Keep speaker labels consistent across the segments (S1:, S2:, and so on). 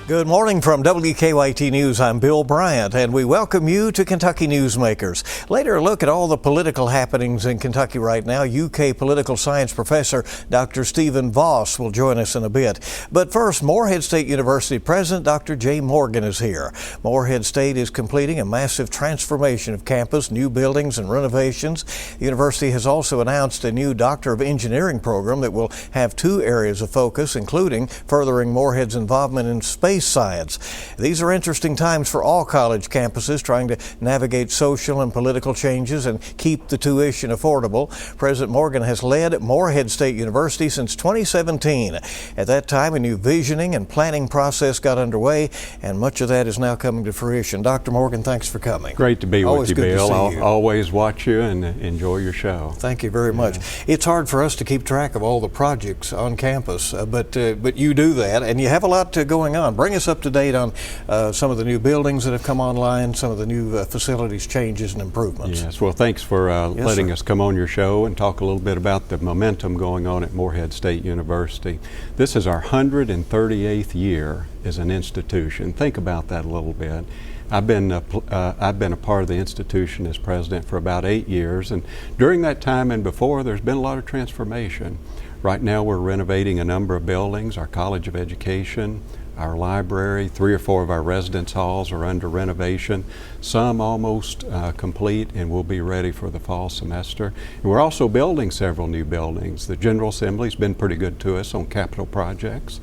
S1: Good morning from WKYT News. I'm Bill Bryant, and we welcome you to Kentucky Newsmakers. Later, a look at all the political happenings in Kentucky right now. UK political science professor Dr. Stephen Voss will join us in a bit. But first, Morehead State University President Dr. Jay Morgan is here. Morehead State is completing a massive transformation of campus, new buildings and renovations. The university has also announced a new Doctor of Engineering program that will have two areas of focus, including furthering Morehead's involvement in space science. These are interesting times for all college campuses trying to navigate social and political changes and keep the tuition affordable. President Morgan has led Morehead State University since 2017. At that time, a new visioning and planning process got underway, and much of that is now coming to fruition. Dr. Morgan, thanks for coming.
S2: Great to be with you, Bill.
S1: I'll
S2: always watch you and enjoy your show.
S1: Thank you very much. It's hard for us to keep track of all the projects on campus, but you do that, and you have a lot going on. Bring us up to date on some of the new buildings that have come online, some of the new facilities changes and improvements.
S2: Yes, well, thanks for letting us come on your show and talk a little bit about the momentum going on at Morehead State University. This is our 138th year as an institution. Think about that a little bit. I've been a part of the institution as president for about 8 years, and during that time and before, there's been a lot of transformation. Right now, we're renovating a number of buildings, our College of Education, our library, 3 or 4 of our residence halls are under renovation, some almost complete and will be ready for the fall semester. And we're also building several new buildings. The General Assembly's been pretty good to us on capital projects.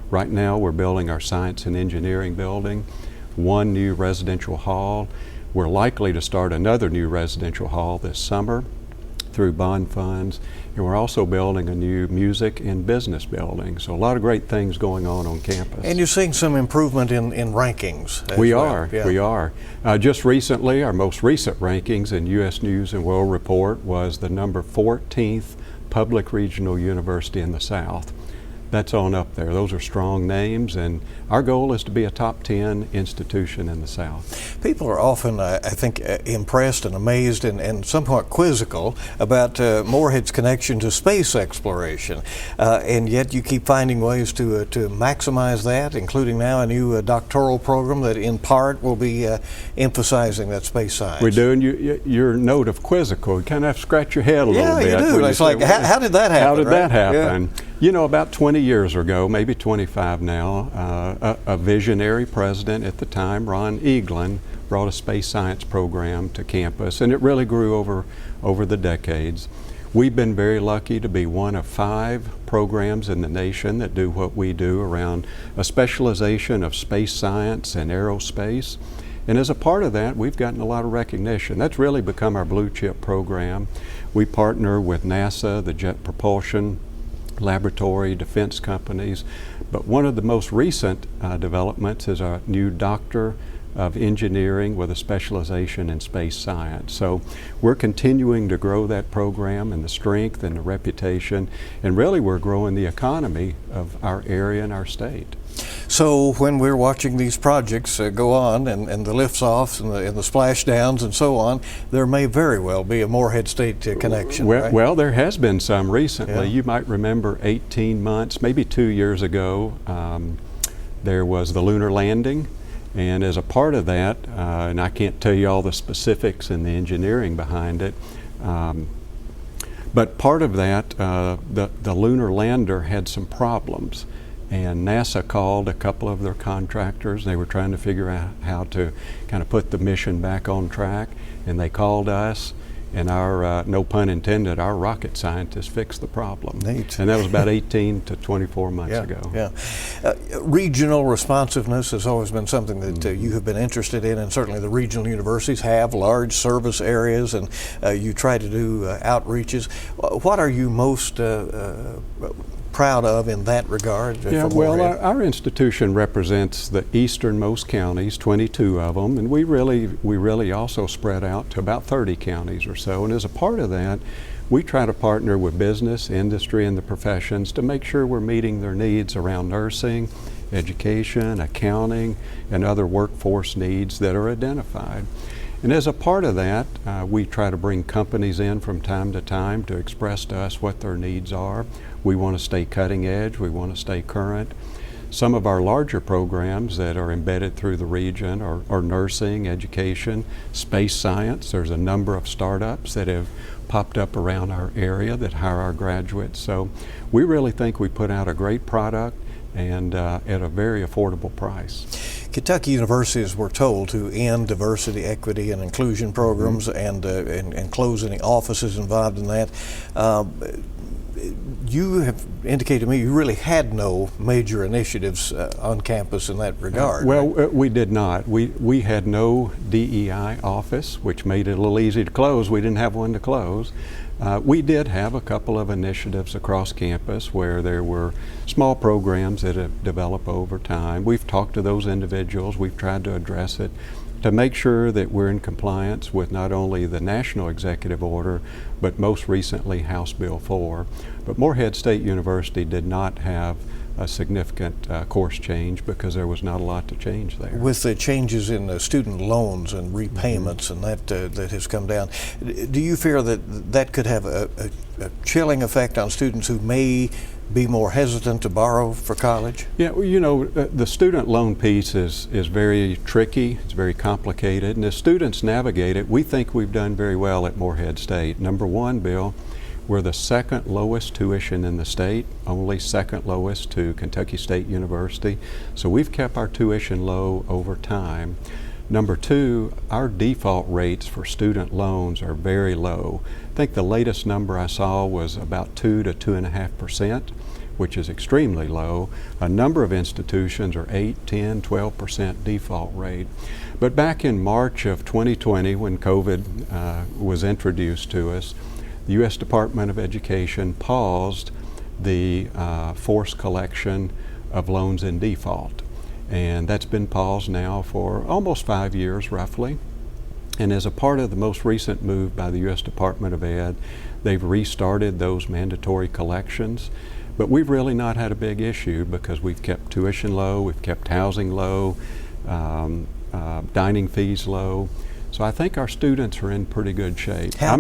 S2: Right now we're building our Science and Engineering building, 1 new residential hall. We're likely to start another new residential hall this summer through bond funds, and we're also building a new music and business building. So a lot of great things going on campus.
S1: And you're seeing some improvement in rankings.
S2: We are. Just recently, our most recent rankings in U.S. News and World Report was the number 14th public regional university in the South. That's on up there. Those are strong names, and our goal is to be a top 10 institution in the South.
S1: People are often, I think, impressed and amazed and somewhat quizzical about Morehead's connection to space exploration, and yet you keep finding ways to maximize that, including now a new doctoral program that in part will be emphasizing that space science.
S2: We're doing your note of quizzical. You kind of have to scratch your head a little bit.
S1: Yeah, you do. It's like, how did that happen?
S2: How did that happen?
S1: Yeah.
S2: You know, about 20 years ago, maybe 25 now, a visionary president at the time, Ron Eaglin, brought a space science program to campus, and it really grew over the decades. We've been very lucky to be one of 5 programs in the nation that do what we do around a specialization of space science and aerospace. And as a part of that, we've gotten a lot of recognition. That's really become our blue chip program. We partner with NASA, the Jet Propulsion Laboratory, defense companies, but one of the most recent developments is our new Doctor of Engineering with a specialization in space science. So we're continuing to grow that program and the strength and the reputation, and really we're growing the economy of our area and our state.
S1: So when we're watching these projects go on and the lifts offs and the splashdowns and so on, there may very well be a Morehead State connection.
S2: Well,
S1: right?
S2: Well, there has been some recently.
S1: Yeah.
S2: You might remember 18 months, maybe 2 years ago, there was the lunar landing. And as a part of that, and I can't tell you all the specifics and the engineering behind it, but part of that, the lunar lander had some problems. And NASA called a couple of their contractors. They were trying to figure out how to kind of put the mission back on track. And they called us, and our, no pun intended, our rocket scientists fixed the problem.
S1: Neat.
S2: And that was about 18 to 24 months ago.
S1: Yeah. Regional responsiveness has always been something that you have been interested in, and certainly the regional universities have large service areas, and you try to do outreaches. What are you most proud of in that regard?
S2: Yeah, well, our institution represents the easternmost counties, 22 of them, and we really also spread out to about 30 counties or so. And as a part of that, we try to partner with business, industry, and the professions to make sure we're meeting their needs around nursing, education, accounting, and other workforce needs that are identified. And as a part of that, we try to bring companies in from time to time to express to us what their needs are. We want to stay cutting edge, we want to stay current. Some of our larger programs that are embedded through the region are nursing, education, space science. There's a number of startups that have popped up around our area that hire our graduates. So we really think we put out a great product and at a very affordable price.
S1: Kentucky universities were told to end diversity, equity, and inclusion programs and close any offices involved in that. You have indicated to me you really had no major initiatives on campus in that regard.
S2: We did not. We had no DEI office, which made it a little easy to close. We didn't have one to close. We did have a couple of initiatives across campus where there were small programs that have developed over time. We've talked to those individuals. We've tried to address it to make sure that we're in compliance with not only the national executive order, but most recently House Bill 4. But Morehead State University did not have a significant course change because there was not a lot to change there.
S1: With the changes in student loans and repayments and that has come down, do you fear that that could have a chilling effect on students who may be more hesitant to borrow for college?
S2: Yeah, well, you know, the student loan piece is very tricky, it's very complicated, and as students navigate it, we think we've done very well at Morehead State. Number one, Bill, we're the second lowest tuition in the state, only second lowest to Kentucky State University, so we've kept our tuition low over time. Number two, our default rates for student loans are very low. I think the latest number I saw was about 2 to 2.5%, which is extremely low. A number of institutions are 8, 10, 12% default rate. But back in March of 2020, when COVID was introduced to us, the U.S. Department of Education paused the forced collection of loans in default. And that's been paused now for almost 5 years, roughly. And as a part of the most recent move by the U.S. Department of Ed, they've restarted those mandatory collections. But we've really not had a big issue because we've kept tuition low, we've kept housing low, dining fees low. So I think our students are in pretty good shape.
S1: How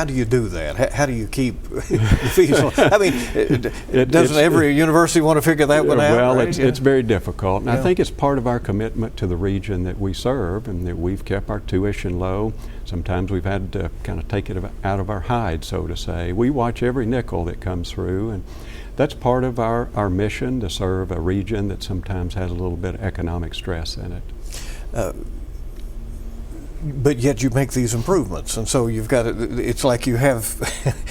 S1: do you do that? How do you keep the fees low? I mean, doesn't every university want to figure that one out?
S2: Well,
S1: right?
S2: it's very difficult. And I think it's part of our commitment to the region that we serve and that we've kept our tuition low. Sometimes we've had to kind of take it out of our hide, so to say. We watch every nickel that comes through, and that's part of our mission to serve a region that sometimes has a little bit of economic stress in it.
S1: But yet you make these improvements, and so you've got it's like you have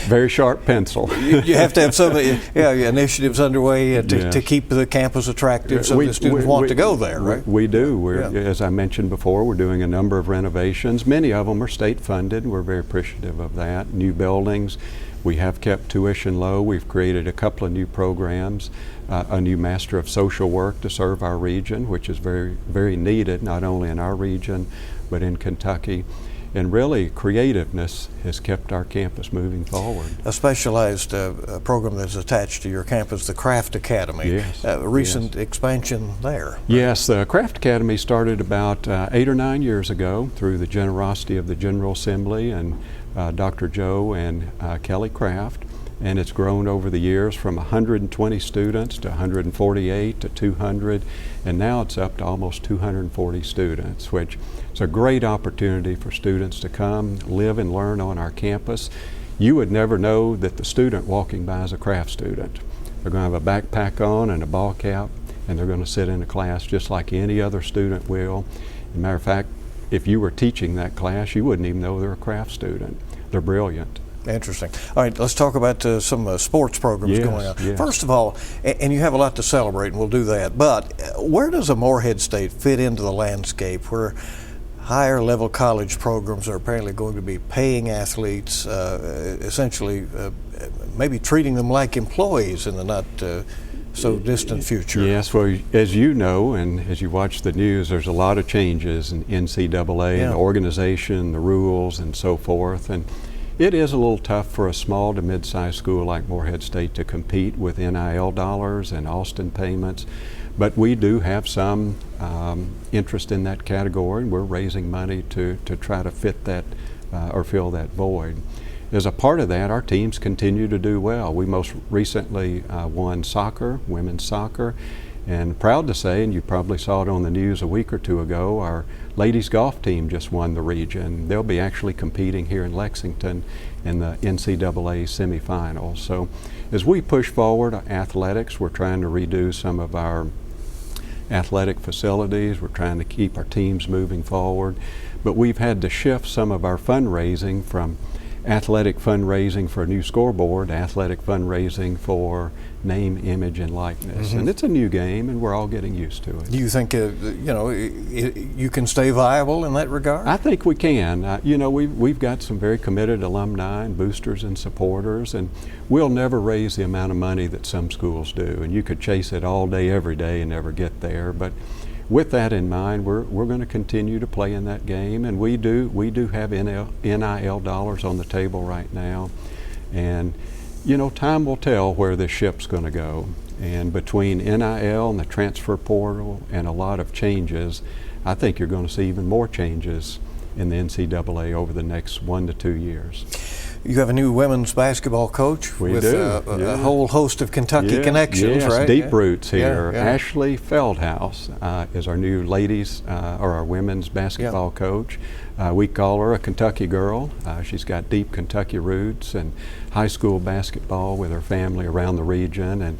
S2: very sharp pencil.
S1: You have to have some initiatives underway to keep the campus attractive so the students want to go there, right?
S2: We do. As I mentioned before, we're doing a number of renovations. Many of them are state funded. We're very appreciative of that. New buildings. We have kept tuition low. We've created a couple of new programs, a new Master of Social Work to serve our region, which is very, very needed, not only in our region, but in Kentucky. And really, creativeness has kept our campus moving forward.
S1: A specialized program that's attached to your campus, the Craft Academy.
S2: Yes.
S1: A recent expansion there. Right?
S2: Yes, the Craft Academy started about 8 or 9 years ago through the generosity of the General Assembly and Dr. Joe and Kelly Craft. And it's grown over the years from 120 students to 148 to 200, and now it's up to almost 240 students, which is a great opportunity for students to come, live and learn on our campus. You would never know that the student walking by is a craft student. They're going to have a backpack on and a ball cap, and they're going to sit in a class just like any other student will. As a matter of fact, if you were teaching that class, you wouldn't even know they're a craft student. They're brilliant.
S1: Interesting. All right, let's talk about some sports programs going on.
S2: Yes.
S1: First of all, and you have a lot to celebrate, and we'll do that, but where does a Morehead State fit into the landscape where higher level college programs are apparently going to be paying athletes, essentially maybe treating them like employees in the not so distant future?
S2: Yes, well, as you know, and as you watch the news, there's a lot of changes in NCAA and the organization, the rules, and so forth. And it is a little tough for a small to mid-sized school like Morehead State to compete with NIL dollars and Austin payments, but we do have some interest in that category, and we're raising money to try to fit that or fill that void. As a part of that, our teams continue to do well. We most recently won soccer, women's soccer, And proud to say, and you probably saw it on the news a week or two ago, our ladies golf team just won the region. They'll be actually competing here in Lexington in the NCAA semifinals. So as we push forward athletics, we're trying to redo some of our athletic facilities. We're trying to keep our teams moving forward. But we've had to shift some of our fundraising from athletic fundraising for a new scoreboard, athletic fundraising for name, image, and likeness. And it's a new game, and we're all getting used to it.
S1: Do you think you can stay viable in that regard?
S2: I think we can. We've got some very committed alumni and boosters and supporters, and we'll never raise the amount of money that some schools do. And you could chase it all day, every day, and never get there. But with that in mind, we're going to continue to play in that game, and we do have NIL dollars on the table right now, and time will tell where this ship's going to go. And between NIL and the transfer portal and a lot of changes, I think you're going to see even more changes in the NCAA over the next 1 to 2 years.
S1: You have a new women's basketball coach with a whole host of Kentucky connections, right?
S2: Deep roots here.
S1: Yeah.
S2: Ashley Feldhouse is our new ladies or our women's basketball coach. We call her a Kentucky girl. She's got deep Kentucky roots and high school basketball with her family around the region, and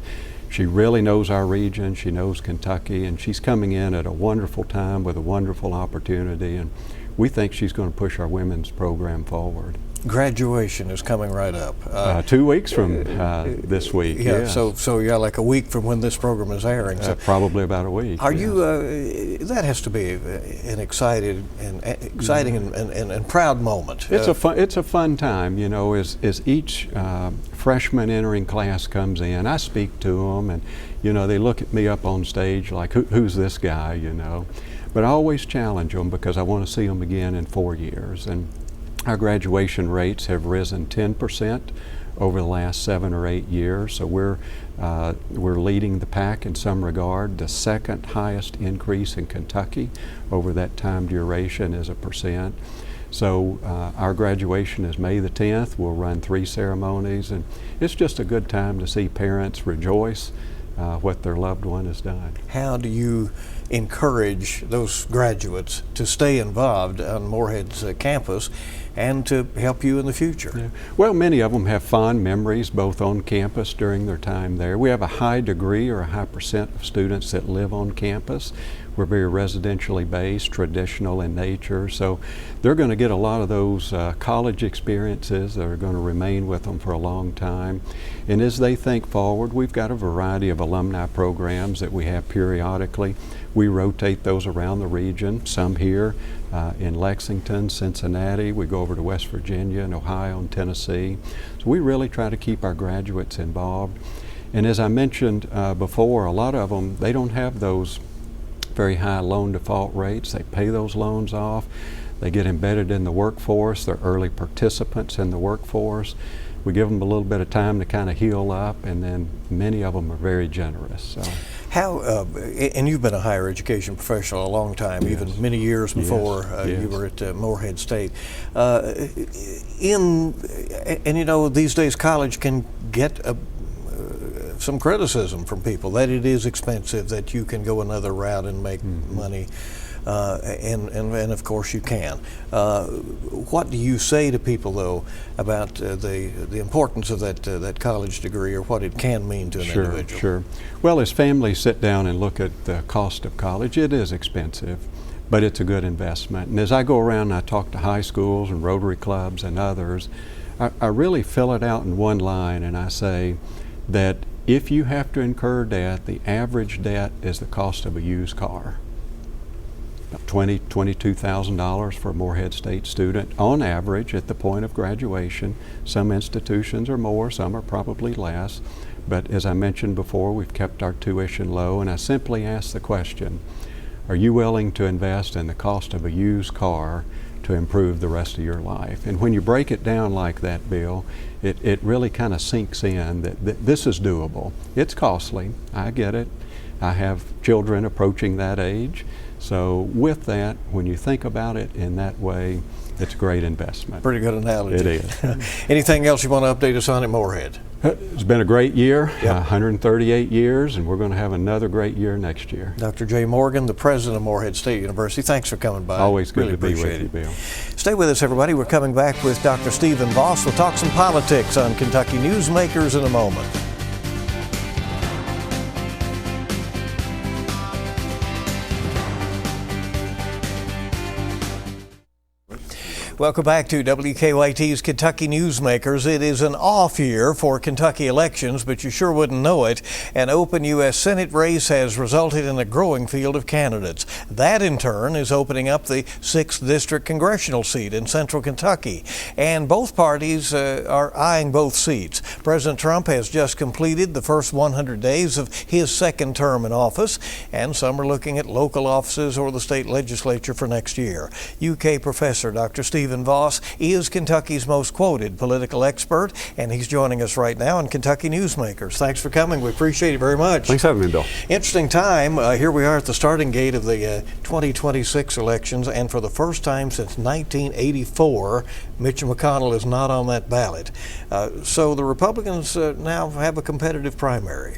S2: she really knows our region. She knows Kentucky, and she's coming in at a wonderful time with a wonderful opportunity, and we think she's going to push our women's program forward.
S1: Graduation is coming right up.
S2: 2 weeks from this week.
S1: Yeah,
S2: yes.
S1: so like a week from when this program is airing. So
S2: probably about a week.
S1: Are you? That has to be an exciting and proud moment.
S2: It's a fun time, as each freshman entering class comes in. I speak to them, and they look at me up on stage like, who's this guy? But I always challenge them because I want to see them again in 4 years. And our graduation rates have risen 10% over the last 7 or 8 years, so we're leading the pack in some regard. The second highest increase in Kentucky over that time duration is a percent. So our graduation is May the 10th. We'll run 3 ceremonies, and it's just a good time to see parents rejoice what their loved one has done.
S1: How do you encourage those graduates to stay involved on Morehead's campus and to help you in the future?
S2: Yeah. Well, many of them have fond memories both on campus during their time there. We have a high degree or a high percent of students that live on campus. We're very residentially based, traditional in nature, so they're going to get a lot of those college experiences that are going to remain with them for a long time. And as they think forward, we've got a variety of alumni programs that we have periodically. We rotate those around the region, some here in Lexington, Cincinnati. We go over to West Virginia and Ohio and Tennessee. So we really try to keep our graduates involved. And as I mentioned before, a lot of them, they don't have those very high loan default rates. They pay those loans off. They get embedded in the workforce. They're early participants in the workforce. We give them a little bit of time to kind of heal up, and then many of them are very generous. So.
S1: How, and you've been a higher education professional a long time,
S2: Yes.
S1: even many years before
S2: Yes.
S1: you were at Morehead State. These days college can get some criticism from people that it is expensive, that you can go another route and make money, and of course you can. What do you say to people though about the importance of that college degree, or what it can mean to an individual?
S2: Sure. Well, as families sit down and look at the cost of college, it is expensive, but it's a good investment. And as I go around and I talk to high schools and Rotary clubs and others, I really fill it out in one line, and I say that if you have to incur debt, the average debt is the cost of a used car. About $22,000 for a Morehead State student on average at the point of graduation. Some institutions are more, some are probably less. But as I mentioned before, we've kept our tuition low, and I simply ask the question, are you willing to invest in the cost of a used car to improve the rest of your life? And when you break it down like that, Bill, it really kind of sinks in that this is doable. It's costly, I get it. I have children approaching that age. So with that, when you think about it in that way, It's a great investment.
S1: Pretty good analogy.
S2: It is.
S1: Anything else you want to update us on at Morehead?
S2: It's been a great year,
S1: Yep.
S2: 138 years, and we're going to have another great year next year.
S1: Dr. Jay Morgan, the president of Morehead State University, thanks for coming by.
S2: Always good
S1: Really
S2: to be with
S1: appreciate
S2: you,
S1: it.
S2: Bill.
S1: Stay with us, everybody. We're coming back with Dr. Stephen Voss. We'll talk some politics on Kentucky Newsmakers in a moment. Welcome back to WKYT's Kentucky Newsmakers. It is an off year for Kentucky elections, but you sure wouldn't know it. An open U.S. Senate race has resulted in a growing field of candidates. That, in turn, is opening up the 6th District congressional seat in central Kentucky. And both parties are eyeing both seats. President Trump has just completed the first 100 days of his second term in office, and some are looking at local offices or the state legislature for next year. UK professor Dr. Stephen Voss is Kentucky's most quoted political expert, and he's joining us right now on Kentucky Newsmakers. Thanks for coming. We appreciate it very much.
S2: Thanks for having me, Bill.
S1: Interesting time. Here we are at the starting gate of the 2026 elections, and for the first time since 1984, Mitch McConnell is not on that ballot. So the Republicans now have a competitive primary.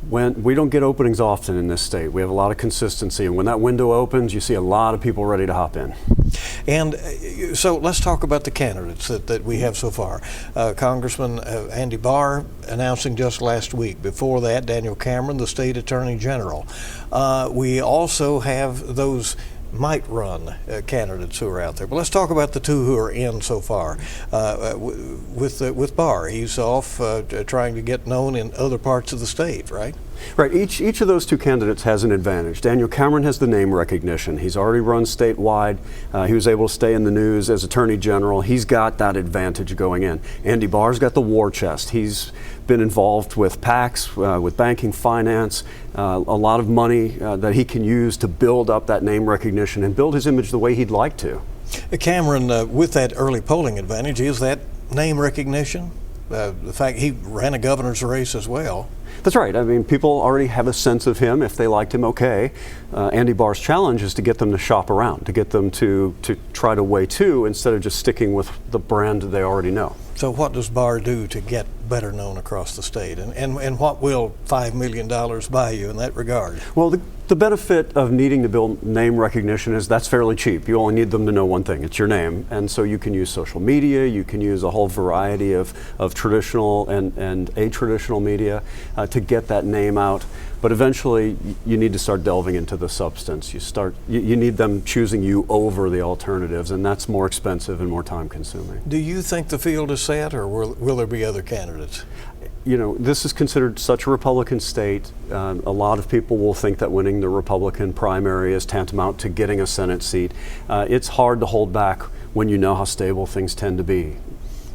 S3: When we don't get openings often in this state, we have a lot of consistency, and when that window opens, you see a lot of people ready to hop in.
S1: And so let's talk about the candidates that we have so far. Congressman Andy Barr announcing just last week. Before that, Daniel Cameron, the state attorney general. We also have those might run candidates who are out there. But let's talk about the two who are in so far. With Barr, he's off trying to get known in other parts of the state, right?
S3: Right. Each of those two candidates has an advantage. Daniel Cameron has the name recognition. He's already run statewide. He was able to stay in the news as Attorney General. He's got that advantage going in. Andy Barr's got the war chest. He's been involved with PACs, with banking, finance, a lot of money that he can use to build up that name recognition and build his image the way he'd like to.
S1: Cameron, with that early polling advantage, is that name recognition? The fact he ran a governor's race as well.
S3: That's right. I mean, people already have a sense of him. If they liked him, okay. Andy Barr's challenge is to get them to shop around, to get them to try to weigh two instead of just sticking with the brand they already know.
S1: So what does Barr do to get better known across the state? And what will $5 million buy you in that regard?
S3: Well, the benefit of needing to build name recognition is that's fairly cheap. You only need them to know one thing, it's your name. And so you can use social media, you can use a whole variety of traditional and a-traditional media to get that name out. But eventually you need to start delving into the substance. You need them choosing you over the alternatives, and that's more expensive and more time consuming.
S1: Do you think the field is set, or will there be other candidates?
S3: You know, this is considered such a Republican state. A lot of people will think that winning the Republican primary is tantamount to getting a Senate seat. It's hard to hold back when you know how stable things tend to be.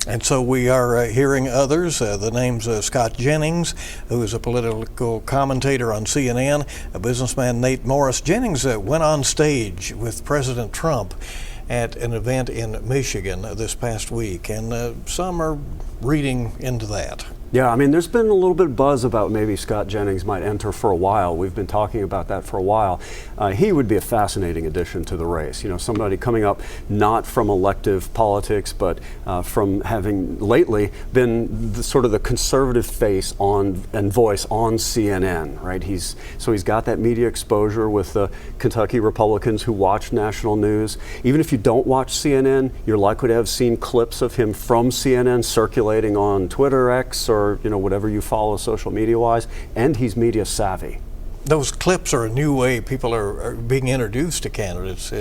S1: And so we are hearing others. The name's Scott Jennings, who is a political commentator on CNN, a businessman, Nate Morris. Jennings went on stage with President Trump at an event in Michigan this past week, and some are reading into that.
S3: Yeah, I mean, there's been a little bit of buzz about maybe Scott Jennings might enter for a while. We've been talking about that for a while. He would be a fascinating addition to the race. You know, somebody coming up not from elective politics, but from having lately been sort of the conservative face and voice on CNN, right? He's got that media exposure with the Kentucky Republicans who watch national news. Even if you don't watch CNN, you're likely to have seen clips of him from CNN circulating on Twitter, X, or whatever you follow social media wise, and he's media savvy.
S1: Those clips are a new way people are being introduced to candidates,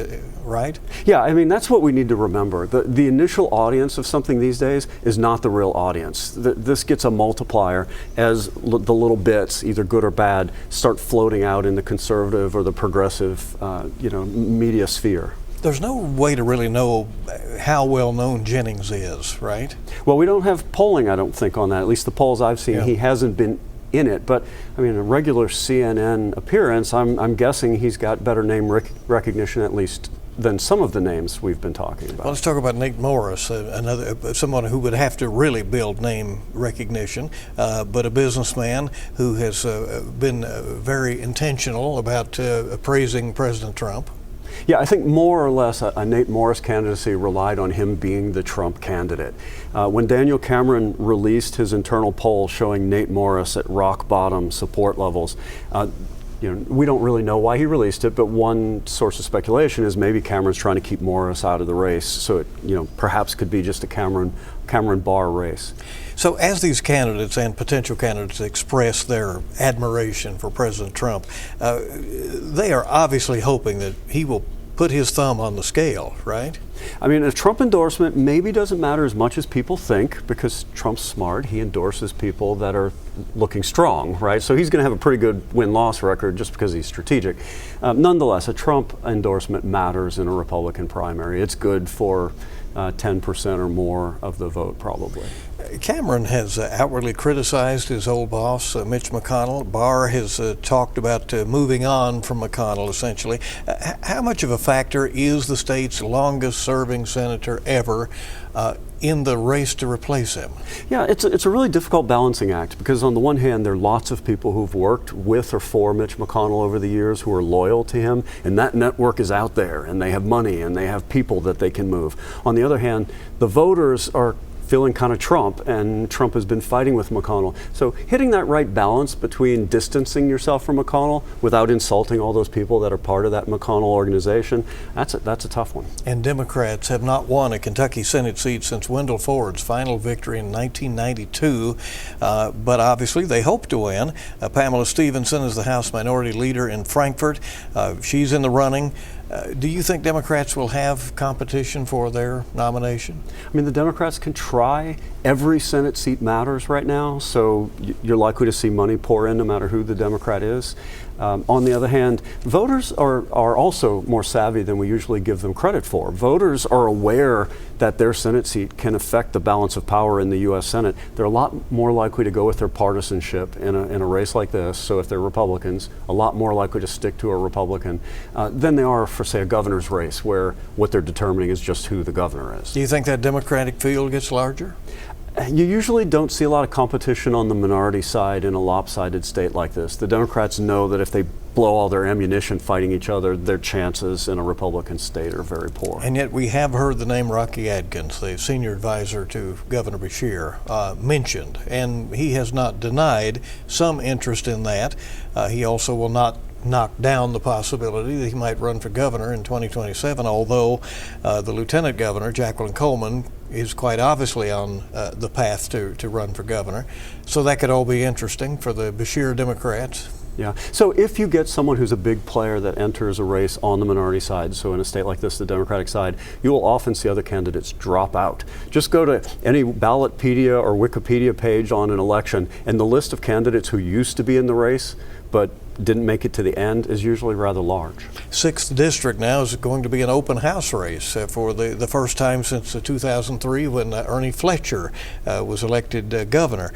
S1: right?
S3: Yeah, I mean, that's what we need to remember. The initial audience of something these days is not the real audience. This gets a multiplier as the little bits, either good or bad, start floating out in the conservative or the progressive media sphere.
S1: There's no way to really know how well known Jennings is, right?
S3: Well, we don't have polling, I don't think, on that. At least the polls I've seen, He hasn't been in it. But I mean, a regular CNN appearance, I'm guessing he's got better name recognition at least than some of the names we've been talking about.
S1: Well, let's talk about Nate Morris, someone who would have to really build name recognition, but a businessman who has been very intentional about praising President Trump.
S3: Yeah, I think more or less a Nate Morris candidacy relied on him being the Trump candidate. When Daniel Cameron released his internal poll showing Nate Morris at rock bottom support levels, we don't really know why he released it, but one source of speculation is maybe Cameron's trying to keep Morris out of the race, so it perhaps could be just a Cameron Barr race.
S1: So as these candidates and potential candidates express their admiration for President Trump, they are obviously hoping that he will put his thumb on the scale, right?
S3: I mean, a Trump endorsement maybe doesn't matter as much as people think, because Trump's smart. He endorses people that are looking strong, right? So he's going to have a pretty good win-loss record just because he's strategic. Nonetheless, a Trump endorsement matters in a Republican primary. It's good for 10% or more of the vote, probably.
S1: Cameron has outwardly criticized his old boss, Mitch McConnell. Barr has talked about moving on from McConnell, essentially. How much of a factor is the state's longest-serving senator ever in the race to replace him?
S3: Yeah, it's a really difficult balancing act, because on the one hand, there are lots of people who've worked with or for Mitch McConnell over the years who are loyal to him, and that network is out there, and they have money, and they have people that they can move. On the other hand, the voters are feeling kind of Trump, and Trump has been fighting with McConnell. So hitting that right balance between distancing yourself from McConnell without insulting all those people that are part of that McConnell organization, that's a tough one.
S1: And Democrats have not won a Kentucky Senate seat since Wendell Ford's final victory in 1992, but obviously they hope to win. Pamela Stevenson is the House Minority Leader in Frankfort. She's in the running. Do you think Democrats will have competition for their nomination?
S3: I mean, the Democrats can try. Every Senate seat matters right now, so you're likely to see money pour in no matter who the Democrat is. On the other hand, voters are also more savvy than we usually give them credit for. Voters are aware that their Senate seat can affect the balance of power in the U.S. Senate. They're a lot more likely to go with their partisanship in a race like this. So if they're Republicans, a lot more likely to stick to a Republican than they are for, say, a governor's race, where what they're determining is just who the governor is.
S1: Do you think that Democratic field gets larger?
S3: You usually don't see a lot of competition on the minority side in a lopsided state like this. The Democrats know that if they blow all their ammunition fighting each other, their chances in a Republican state are very poor.
S1: And yet we have heard the name Rocky Adkins, the senior advisor to Governor Beshear, mentioned, and he has not denied some interest in that. He also will not knock down the possibility that he might run for governor in 2027, although the lieutenant governor, Jacqueline Coleman, is quite obviously on the path to run for governor. So that could all be interesting for the Beshear Democrats.
S3: Yeah. So if you get someone who's a big player that enters a race on the minority side, so in a state like this, the Democratic side, you will often see other candidates drop out. Just go to any Ballotpedia or Wikipedia page on an election, and the list of candidates who used to be in the race but didn't make it to the end is usually rather large.
S1: 6th District now is going to be an open house race for the first time since 2003 when Ernie Fletcher was elected governor.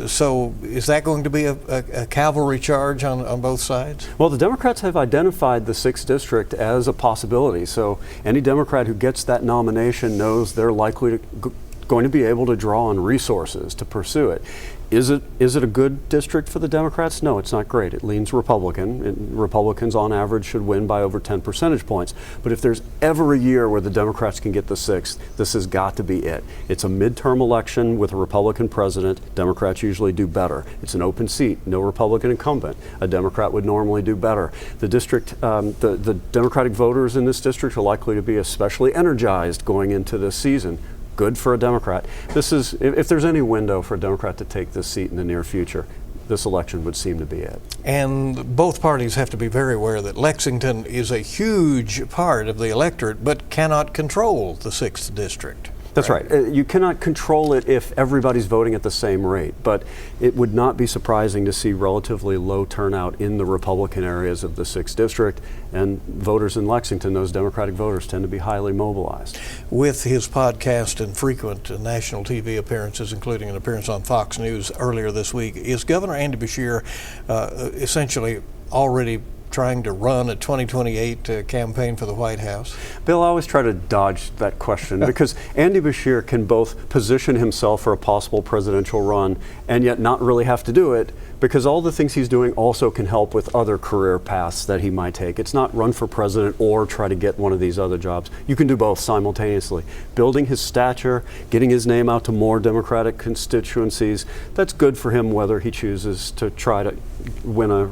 S1: So is that going to be a cavalry charge on both sides?
S3: Well, the Democrats have identified the 6th District as a possibility. So any Democrat who gets that nomination knows they're likely to going to be able to draw on resources to pursue it. Is it a good district for the Democrats? No, it's not great. It leans Republican. Republicans on average should win by over 10 percentage points. But if there's ever a year where the Democrats can get the 6th, this has got to be it. It's a midterm election with a Republican president. Democrats usually do better. It's an open seat, no Republican incumbent. A Democrat would normally do better. The district, the Democratic voters in this district are likely to be especially energized going into this season. Good for a Democrat. This is, if there's any window for a Democrat to take this seat in the near future, this election would seem to be it.
S1: And both parties have to be very aware that Lexington is a huge part of the electorate, but cannot control the 6th District.
S3: That's right. You cannot control it if everybody's voting at the same rate, but it would not be surprising to see relatively low turnout in the Republican areas of the 6th District, and voters in Lexington, those Democratic voters, tend to be highly mobilized.
S1: With his podcast and frequent national TV appearances, including an appearance on Fox News earlier this week, is Governor Andy Beshear essentially already trying to run a 2028 campaign for the White House?
S3: Bill, I always try to dodge that question because Andy Beshear can both position himself for a possible presidential run and yet not really have to do it, because all the things he's doing also can help with other career paths that he might take. It's not run for president or try to get one of these other jobs. You can do both simultaneously. Building his stature, getting his name out to more Democratic constituencies, that's good for him whether he chooses to try to win a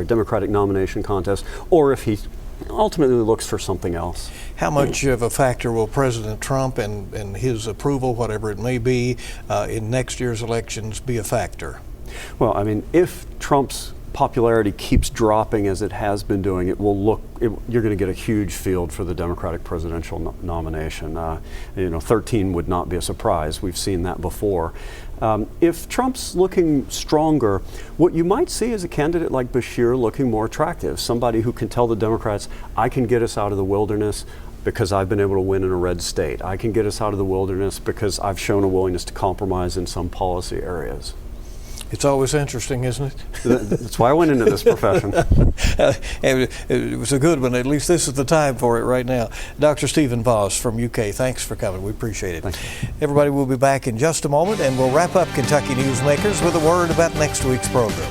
S3: Democratic nomination contest, or if he ultimately looks for something else.
S1: How much of a factor will President Trump and his approval, whatever it may be, in next year's elections be a factor?
S3: Well, I mean, if Trump's popularity keeps dropping as it has been doing, you're going to get a huge field for the Democratic presidential nomination. 13 would not be a surprise. We've seen that before. If Trump's looking stronger, what you might see is a candidate like Beshear looking more attractive, somebody who can tell the Democrats, I can get us out of the wilderness because I've been able to win in a red state. I can get us out of the wilderness because I've shown a willingness to compromise in some policy areas.
S1: It's always interesting, isn't it?
S3: That's why I went into this profession.
S1: It was a good one. At least this is the time for it right now. Dr. Stephen Voss from UK, thanks for coming. We appreciate it.
S3: Thank you.
S1: Everybody, will be back in just a moment, and we'll wrap up Kentucky Newsmakers with a word about next week's program.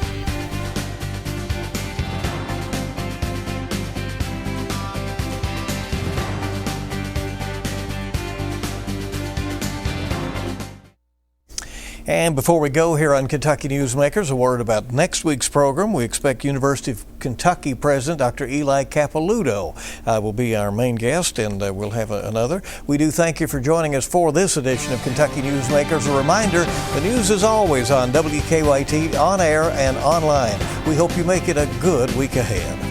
S1: And before we go here on Kentucky Newsmakers, a word about next week's program. We expect University of Kentucky President Dr. Eli Capilouto will be our main guest, and we'll have another. We do thank you for joining us for this edition of Kentucky Newsmakers. A reminder, the news is always on WKYT, on air and online. We hope you make it a good week ahead.